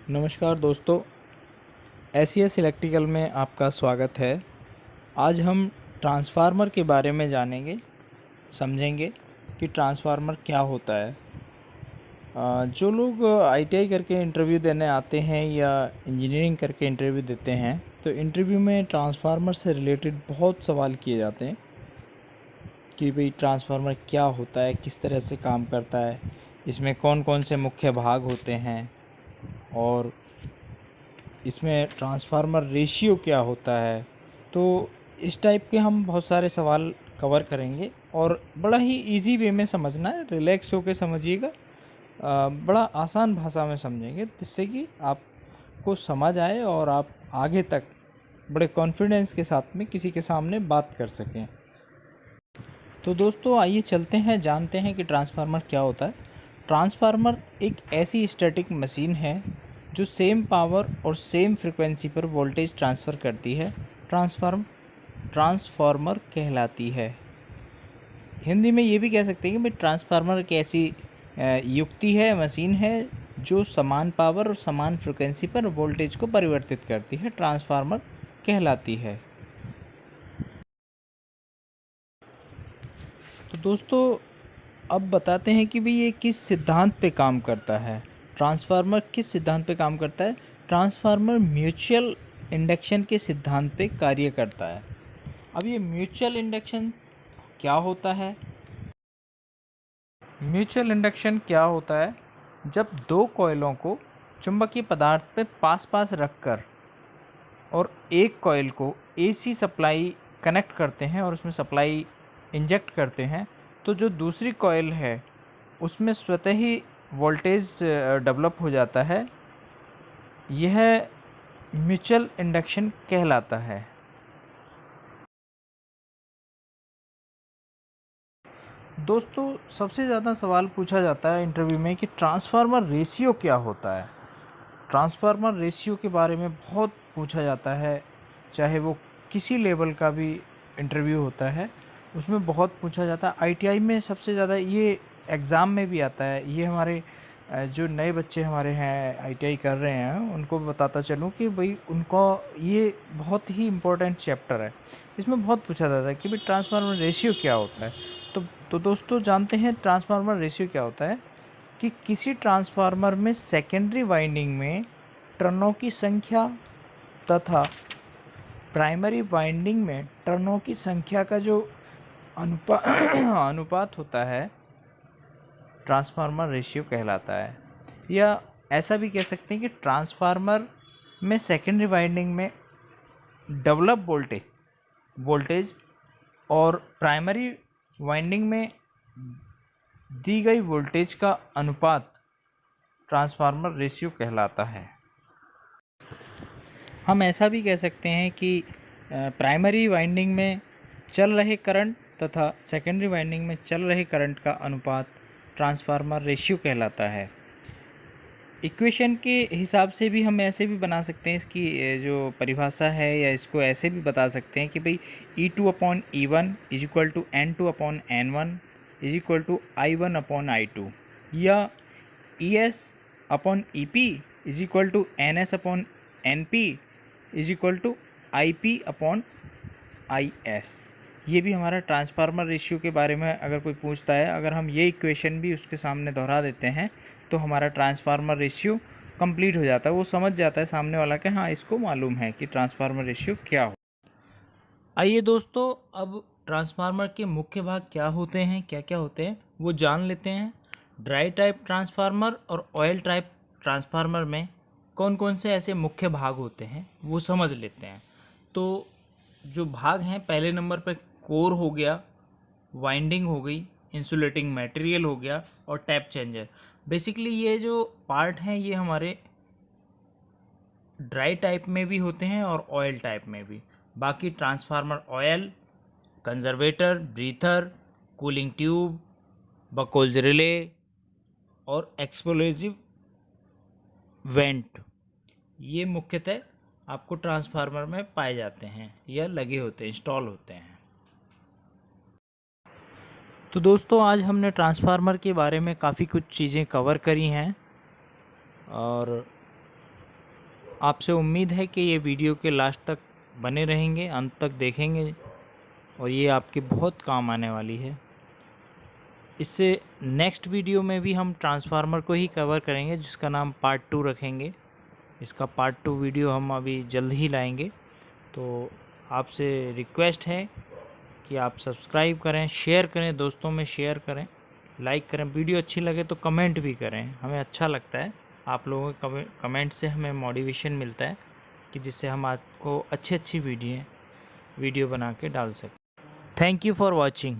नमस्कार दोस्तों, ACS electrical में आपका स्वागत है। आज हम ट्रांसफार्मर के बारे में जानेंगे, समझेंगे कि ट्रांसफार्मर क्या होता है। जो लोग आईटीआई करके इंटरव्यू देने आते हैं या इंजीनियरिंग करके इंटरव्यू देते हैं, तो इंटरव्यू में ट्रांसफार्मर से रिलेटेड बहुत सवाल किए जाते हैं कि भाई ट्रांसफार्मर क्या होता है, किस तरह से काम करता है, इसमें कौन कौन से मुख्य भाग होते हैं और इसमें ट्रांसफार्मर रेशियो क्या होता है। तो इस टाइप के हम बहुत सारे सवाल कवर करेंगे और बड़ा ही इजी वे में समझना है, रिलैक्स होकर समझिएगा। बड़ा आसान भाषा में समझेंगे जिससे कि आपको समझ आए और आप आगे तक बड़े कॉन्फिडेंस के साथ में किसी के सामने बात कर सकें। तो दोस्तों आइए चलते हैं, जानते हैं कि ट्रांसफार्मर क्या होता है। ट्रांसफार्मर एक ऐसी स्टैटिक मशीन है जो सेम पावर और सेम फ्रिक्वेंसी पर वोल्टेज ट्रांसफ़र करती है। ट्रांसफार्मर कहलाती है। हिंदी में ये भी कह सकते हैं कि भाई ट्रांसफार्मर एक ऐसी युक्ति है, मशीन है जो समान पावर और समान फ्रिक्वेंसी पर वोल्टेज को परिवर्तित करती है, ट्रांसफार्मर कहलाती है। तो दोस्तों अब बताते हैं कि भाई ये किस सिद्धांत पे काम करता है। ट्रांसफार्मर किस सिद्धांत पे काम करता है? ट्रांसफार्मर म्यूचुअल इंडक्शन के सिद्धांत पे कार्य करता है। अब ये म्यूचुअल इंडक्शन क्या होता है? म्यूचुअल इंडक्शन क्या होता है? जब दो कॉइलों को चुंबकीय पदार्थ पे पास पास रखकर और एक कॉइल को एसी सप्लाई कनेक्ट करते हैं और उसमें सप्लाई इंजेक्ट करते हैं, तो जो दूसरी कॉइल है उसमें स्वतः ही वोल्टेज डेवलप हो जाता है। यह म्यूचुअल इंडक्शन कहलाता है। दोस्तों सबसे ज़्यादा सवाल पूछा जाता है इंटरव्यू में कि ट्रांसफार्मर रेशियो क्या होता है। ट्रांसफार्मर रेशियो के बारे में बहुत पूछा जाता है, चाहे वो किसी लेवल का भी इंटरव्यू होता है उसमें बहुत पूछा जाता है। आईटीआई में सबसे ज़्यादा ये एग्ज़ाम में भी आता है। ये हमारे जो नए बच्चे हमारे हैं आईटीआई कर रहे हैं उनको बताता चलूँ कि भाई उनको ये बहुत ही इम्पोर्टेंट चैप्टर है। इसमें बहुत पूछा जाता है कि भाई ट्रांसफार्मर रेशियो क्या होता है। तो दोस्तों जानते हैं ट्रांसफार्मर रेशियो क्या होता है कि किसी ट्रांसफार्मर में सेकेंडरी वाइंडिंग में टर्नों की संख्या तथा प्राइमरी वाइंडिंग में टर्नों की संख्या का जो अनुपात होता है, ट्रांसफार्मर रेशियो कहलाता है। या ऐसा भी कह सकते हैं कि ट्रांसफार्मर में सेकेंडरी वाइंडिंग में डेवलप वोल्टेज और प्राइमरी वाइंडिंग में दी गई वोल्टेज का अनुपात ट्रांसफार्मर रेशियो कहलाता है। हम ऐसा भी कह सकते हैं कि प्राइमरी वाइंडिंग में चल रहे करंट तथा सेकेंडरी वाइंडिंग में चल रहे करंट का अनुपात ट्रांसफार्मर रेशियो कहलाता है। इक्वेशन के हिसाब से भी हम ऐसे भी बना सकते हैं, इसकी जो परिभाषा है, या इसको ऐसे भी बता सकते हैं कि भाई E2/E1 is equal to N2/N1 is equal to I1/I2, या ES/EP is equal to NS/NP is equal to IP/IS। ये भी हमारा ट्रांसफार्मर रेशियो के बारे में अगर कोई पूछता है, अगर हम ये इक्वेशन भी उसके सामने दोहरा देते हैं तो हमारा ट्रांसफार्मर रेशियो कंप्लीट हो जाता है। वो समझ जाता है सामने वाला कि हाँ इसको मालूम है कि ट्रांसफार्मर रेशियो क्या हो। आइए दोस्तों अब ट्रांसफार्मर के मुख्य भाग क्या होते हैं, क्या क्या होते हैं वो जान लेते हैं। ड्राई टाइप ट्रांसफार्मर और ऑयल टाइप ट्रांसफार्मर में कौन कौन से ऐसे मुख्य भाग होते हैं वो समझ लेते हैं। तो जो भाग हैं, पहले नंबर पर कोर हो गया, वाइंडिंग हो गई, इंसुलेटिंग मटेरियल हो गया और टैप चेंजर। बेसिकली ये जो पार्ट हैं ये हमारे ड्राई टाइप में भी होते हैं और ऑयल टाइप में भी। बाकी transformer oil, conservator, breather, cooling tube, Buchholz relay और एक्सप्लोजिव वेंट, ये मुख्यतः आपको ट्रांसफार्मर में पाए जाते हैं या लगे होते हैं, इंस्टॉल होते हैं। तो दोस्तों आज हमने ट्रांसफार्मर के बारे में काफ़ी कुछ चीज़ें कवर करी हैं और आपसे उम्मीद है कि ये वीडियो के लास्ट तक बने रहेंगे, अंत तक देखेंगे और ये आपके बहुत काम आने वाली है। इससे नेक्स्ट वीडियो में भी हम ट्रांसफार्मर को ही कवर करेंगे, जिसका नाम पार्ट 2 रखेंगे। इसका पार्ट 2 वीडियो हम अभी जल्द ही लाएंगे। तो आपसे रिक्वेस्ट है कि आप सब्सक्राइब करें, शेयर करें, दोस्तों में शेयर करें, लाइक करें। वीडियो अच्छी लगे तो कमेंट भी करें, हमें अच्छा लगता है। आप लोगों के कमेंट से हमें मोटिवेशन मिलता है कि जिससे हम आपको अच्छी वीडियो बना के डाल सकें। Thank you for watching.